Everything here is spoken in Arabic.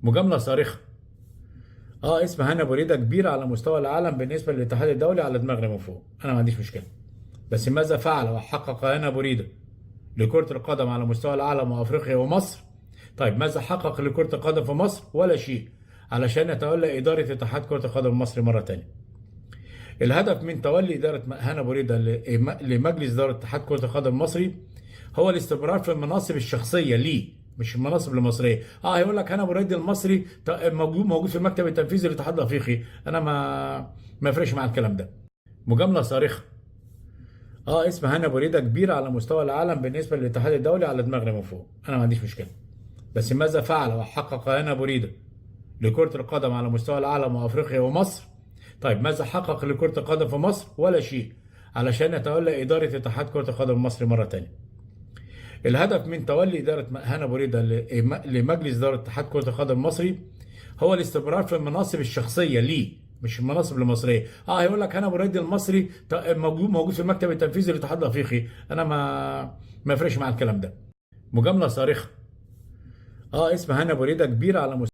مجاملة صارخة. اسم هنا بريدة كبيرة على مستوى العالم بالنسبة للاتحاد الدولي على دماغنا من فوق، أنا ما عنديش مشكلة. بس ماذا فعل وحقق هنا بريدة لكرة القدم على مستوى العالم وأفريقيا ومصر؟ طيب ماذا حقق لكرة القدم في مصر؟ ولا شيء، علشان يتولى إدارة اتحاد كرة القدم المصري مرة تانية. الهدف من تولي إدارة هنا بريدة لمجلس إدارة اتحاد كرة القدم المصري هو الاستمرار في المناصب الشخصية ليه، مش المناصب المصرية. هيقول لك هنا بريدة المصري موجود في المكتب التنفيذي للاتحاد الأفريقي، أنا ما يفرقش مع الكلام ده. مجاملة صارخة. اسم هنا بريدة كبيرة على مستوى العالم بالنسبة للاتحاد الدولي على دماغنا من فوق، أنا ما عنديش مشكلة. بس ماذا فعل وحقق هنا بريدة لكرة القدم على مستوى العالم وأفريقيا ومصر؟ طيب ماذا حقق لكرة القدم في مصر؟ ولا شيء، علشان يتولى إدارة اتحاد كرة القدم المصري مرة تانية. الهدف من تولي إدارة هنا بريدة لمجلس إدارة اتحاد كرة القدم المصري هو الاستمرار في المناصب الشخصية ليه، مش المناصب المصرية. هيقول لك هنا بريدة المصري موجود في المكتب التنفيذي للاتحاد الأفريقي، أنا ما يفرقش مع الكلام ده. مجاملة صارخة. اسم هنا بريدة كبيرة على مستوى